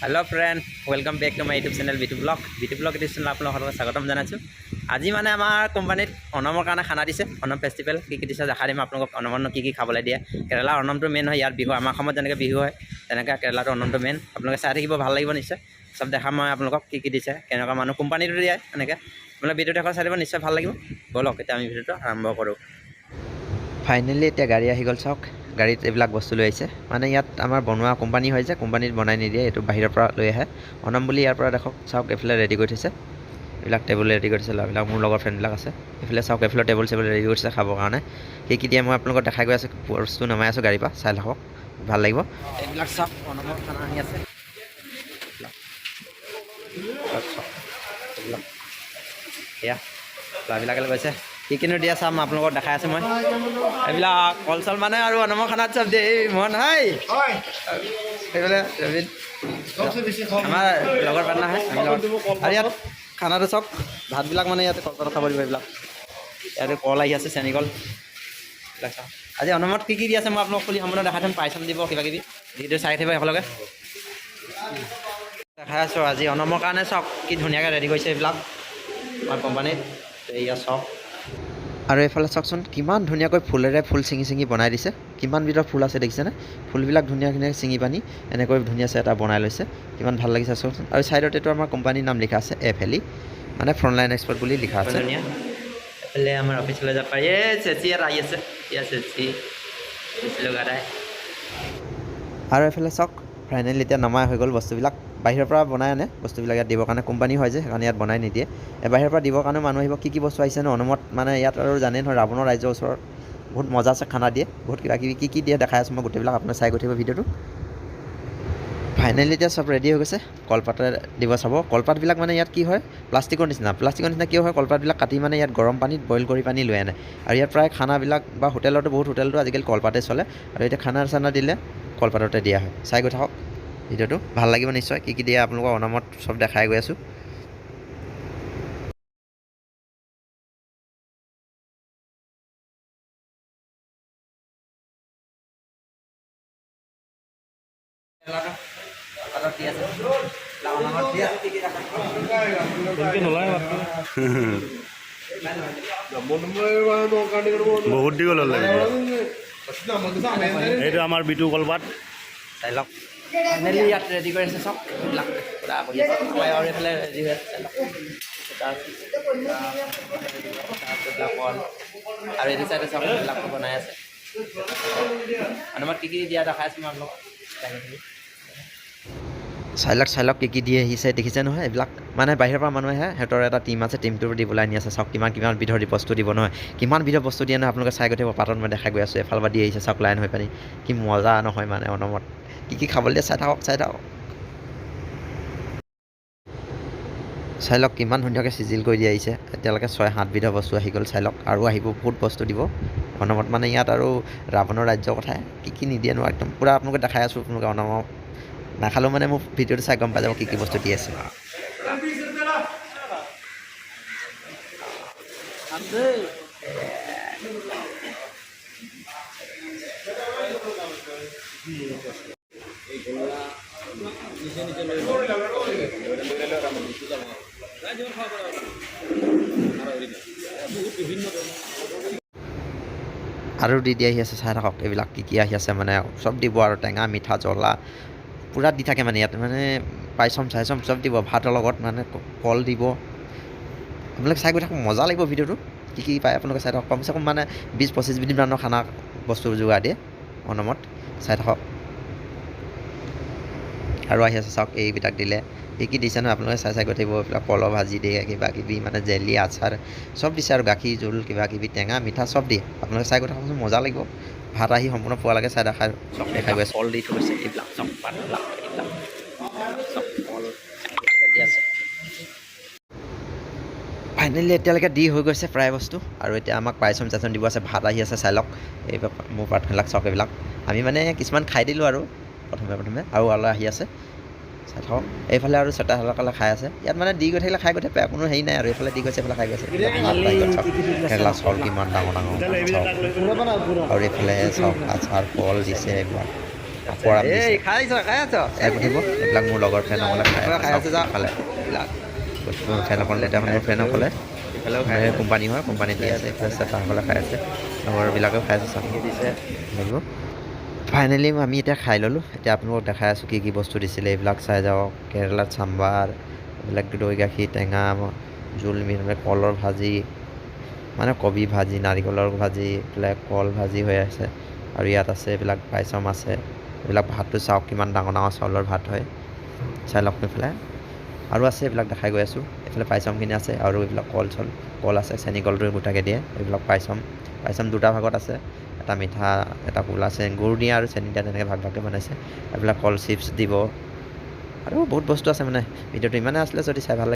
Hello friend welcome back to my YouTube channel Bitu blog YouTube channel आपलोक स्वागतम जानाइছোঁ। আজি মানে আমাৰ কোম্পানীত অনমৰ কাৰণে খানা দিছে। অনম ফেষ্টিভেল কি দিছে দেখা দিম আপোনালোকক। অনমত কি খাবলৈ দিয়ে। কেৰেলাৰ অনমটো মেইন হয়, ইয়াত বিহু আমাৰ অসমত যেনেকৈ বিহু হয় তেনেকৈ কেৰেলাটো অনমটো মেইন। আপোনালোকে চাই থাকিব, ভাল লাগিব নিশ্চয়। চব দেখাম মই আপোনালোকক কি দিছে, কেনেকুৱা মানুহ কোম্পানীটো দিয়ে এনেকৈ। আপোনালোকে ভিডিঅ'টো এখন চাই দিব, নিশ্চয় ভাল লাগিব। ব'লক এতিয়া আমি ভিডিঅ'টো আৰম্ভ কৰোঁ। ফাইনেলি এতিয়া গাড়ী আহি গ'ল। চাওক গাড়ীত এইবিলাক বস্তু লৈ আহিছে। মানে ইয়াত আমাৰ বনোৱা কোম্পানী হয় যে, কোম্পানীত বনাই নিদিয়ে, এইটো বাহিৰৰ পৰা লৈ আহে। অনম বুলি ইয়াৰ পৰা দেখক। চাওক এইফালে ৰেডি কৰি থৈছে, এইবিলাক টেবুল ৰেডি কৰি থৈছে। ল'ৰাবিলাক মোৰ লগৰ ফ্ৰেণ্ডবিলাক আছে। এইফালে চাওক এইফালে টেবুল ৰেডি কৰিছে খাবৰ কাৰণে। কি দিয়ে মই আপোনালোকক দেখাই গৈ আছোঁ। বস্তু নমাই আছোঁ গাড়ীৰ পৰা, চাই থাকক, ভাল লাগিব। এইবিলাক চাওক অনমৰ খানা আহি আছে। এইবিলাক এয়া ল'ৰাবিলাকে গৈছে। কিনো দিয়া চাম আপোনালোকক দেখাই আছোঁ মই। এইবিলাক কল চল মানে আৰু অনমৰ খানাত চব দিয়ে। এই মন হয় সেইফালে ৰবিন আমাৰ লগৰ পাৰ্টনাৰ হয়। আৰু ইয়াত খানাটো চাওক, ভাতবিলাক মানে ইয়াতে কল খাব দিব। এইবিলাক ইয়াতে কল আহি আছে, চেনী কল। এইবিলাক চাওক আজি অনমত কি দি আছে মই আপোনালোকক খুলি সম্পূৰ্ণ দেখাই থ'ম। পাইচন দিব কিবা কিবি, ভিডিঅ' চাই থাকিব একেলগে। দেখাই আছোঁ আজি অনমৰ কাৰণে চাওক কি ধুনীয়াকৈ ৰেডি কৰিছে এইবিলাক আমাৰ কোম্পানীত। এয়া চাওক আৰু এইফালে চাওকচোন কিমান ধুনীয়াকৈ ফুলেৰে ফুল ছিঙি বনাই দিছে। কিমান বিধৰ ফুল আছে দেখিছেনে? ফুলবিলাক ধুনীয়া ছিঙি পানি এনেকৈ ধুনীয়া এটা বনাই লৈছে। কিমান ভাল লাগিছে চাওকচোন। আৰু ছাইডত এইটো আমাৰ কোম্পানীৰ নাম লিখা আছে এফএলি, মানে ফ্ৰণ্টলাইন এক্সপাৰ্ট বুলি লিখা আছে। ধুনীয়া এইফালে আমাৰ অফিচলৈ যাব পাৰি। এই চেচি ইয়াত আহি আছে, ইয়াত চেচি লগাই। আৰু এইফালে চাওক ফাইনেলি এতিয়া নমাই হৈ গ'ল বস্তুবিলাক। বাহিৰৰ পৰা বনাই আনে বস্তুবিলাক ইয়াত দিবৰ কাৰণে। কোম্পানী হয় যে সেইকাৰণে ইয়াত বনাই নিদিয়ে। বাহিৰৰ পৰা দিবৰ কাৰণে মানুহ আহিব। কি বস্তু আহিছে ন অনমত, মানে ইয়াত আৰু জানে নহয় ৰাৱণৰ ৰাজ্যৰ ওচৰত বহুত মজা আছে খানা দিয়ে। বহুত কিবা কিবি কি দিয়ে দেখাই আছোঁ মই গোটেইবিলাক। আপোনাৰ চাই গৈ থাকিব ভিডিঅ'টো। ফাইনেলি এতিয়া চব ৰেডি হৈ গৈছে। কলপাতে দিব চাব। কলপাতবিলাক মানে ইয়াত কি হয় প্লাষ্টিকৰ নিচিনা কিয় হয়, কলপাতবিলাক কাটি মানে ইয়াত গৰম পানীত বইল কৰি পানী লৈ আনে। আৰু ইয়াত প্ৰায় খানাবিলাক বা হোটেলতো বহুত হোটেলতো আজিকালি কলপাতে চলে। আৰু এতিয়া খানা চানা দিলে কলপাততে দিয়া হয়। চাই গৈ থাকক ভিডিঅ'টো, ভাল লাগিব নিশ্চয়। কি দিয়ে আপোনালোকক অনমত চব দেখাই গৈ আছোঁ। বহুত দীঘল হ'ল এইটো আমাৰ বিটু কলপাত। চাই লওক ফাইনেলি ইয়াত ৰেডি কৰি আছে চব এইবিলাক পুৰা কৰি আছে। আৰু এইফালে ৰেডি হৈ আছে, চাই লওক। কল আৰু এইটো চাইডে চব এইবিলাক বনাই আছে। অনুমত কি দিয়া দেখাই আছোঁ মই আপোনালোকক। চাই লওক কি দিয়ে আহিছে দেখিছে নহয়। এইবিলাক মানে বাহিৰৰ পৰা মানুহ আহে, সিহঁতৰ এটা টিম আছে, টিমটোৰ দিবলৈ আনি আছে। চাওক কিমান বিধৰ বস্তু দিব নহয়, কিমান বিধৰ বস্তু দিয়ে নহয় আপোনালোকে চাই গৈ থাকিব। পাতত মই দেখাই গৈ আছোঁ। এফালৰ পৰা দি আহিছে চাওক লাইন হৈ পানি। কি মজা নহয় মানে অনমত কি খাবলৈ দিয়ে। চাই থাকক। চাই লওক কিমান ধুনীয়াকৈ চিজিল কৰি দি আহিছে। এতিয়ালৈকে 6-7 বিধৰ বস্তু আহি গ'ল। চাই লওক আৰু আহিব, বহুত বস্তু দিব অনমত। মানে ইয়াত আৰু ৰাৱণৰ ৰাজ্যৰ কথাই কি নিদিয়ে নো একদম পূৰা আপোনালোকে দেখাই আছোঁ। আপোনালোকে অনমত নাখালেও মানে মোৰ ভিডিঅ'টো চাই গম পাই যাব কি বস্তু দি আছে। আৰু দি আহি আছে, চাই থাকক এইবিলাক কি আহি আছে। মানে চব দিব আৰু টেঙা মিঠা জ্বলা পূৰা দি থাকে। মানে ইয়াত মানে পাইচম চব দিব। ভাতৰ লগত মানে কল দিব। আপোনালোকে চাই গৈ থাকক, মজা লাগিব ভিডিঅ'টো। কি পায় আপোনালোকে চাই থাকক। কমচে কম মানে 20-25 বিধমানৰ খানা বস্তু যোগাৰ দিয়ে অনমত। চাই থাকক আৰু আহি আছে চাওক এইবিলাক দিলে। কি দিছে নহয় আপোনালোকে চাই গৈ থাকিব। এইবিলাক কলৰ ভাজি দিয়ে, কিবা কিবি মানে জেলি আচাৰ চব দিছে। আৰু গাখীৰ জোল কিবা কিবি টেঙা মিঠা চব দিয়ে। আপোনালোকে চাই গৈ থাককচোন, মজা লাগিব। ভাত আহি সম্পূৰ্ণ পোৱালৈকে চাই দেখাই গৈ আছে। কল দি থৈছে এইবিলাক চব পাতবিলাক এইবিলাক চব কল দি আছে। ফাইনেলি এতিয়ালৈকে দি হৈ গৈছে প্ৰায় বস্তু। আৰু এতিয়া আমাক পাইচন দিব আছে। ভাত আহি আছে, চাই লওক। এইবিলাক মোৰ প্ৰাৰ্থনাবিলাক চাওক। এইবিলাক আমি মানে কিছুমান খাই দিলোঁ আৰু প্ৰথমে আৰু অলপ আহি আছে। চাই থাকক এইফালে আৰু চেটা হালকালে খাই আছে। ইয়াত মানে দি গৈ থাকিলে খাই গৈ থাকে, কোনো হেৰি নাই আৰু। এইফালে দি গৈছে, এইফালে খাই গৈছে। কেৰেলা চাউল কিমান ডাঙৰ চাউল। আৰু এইফালে চাওক আচাৰ কল দিছে এইবিলাক। পাপৰ আম দিছে খাই আছ চাই পঠিব এইবিলাক মোৰ লগৰ ফ্ৰেণ্ডসকলে খাই আছে খালে বস্তু ফ্ৰেণ্ডসকলে এতিয়া মোৰ ফ্ৰেণ্ডসকলে কোম্পানী হয় কোম্পানীত দি আছে তাৰসকলে খাই আছে লগৰবিলাকেও খাই আছে চাব দিছে লাগিব ফাইনেলি আমি এতিয়া খাই ল'লোঁ এতিয়া আপোনালোকক দেখাই আছোঁ কি কি বস্তু দিছিলে এইবিলাক চাই যাওক কেৰেলাত চাম্বাৰ এইবিলাক দৈ গাখীৰ টেঙা জোল মিলে কলৰ ভাজি মানে কবি ভাজি নাৰিকলৰ ভাজি এইবিলাক কল ভাজি হৈ আছে আৰু ইয়াত আছে এইবিলাক পায়সম আছে এইবিলাক ভাতটো চাওক কিমান ডাঙৰ ডাঙৰ চাউলৰ ভাত হয় চাই লওক এইফালে আৰু আছে এইবিলাক দেখাই গৈ আছোঁ এইফালে পায়সমখিনি আছে আৰু এইবিলাক কল আছে চেনি কলটো গোটাকৈ দিয়ে এইবিলাক পায়সম দুটা ভাগত আছে এটা মিঠা এটা কোলা আছে গুৰ দিয়া আৰু চেনি দিয়া তেনেকৈ ভাগ ভাগকৈ বনাইছে এইবিলাক কল চিপছ দিব আৰু বহুত বস্তু আছে মানে ভিডিঅ'টো ইমানে আছিলে যদি চাই ভাল লাগে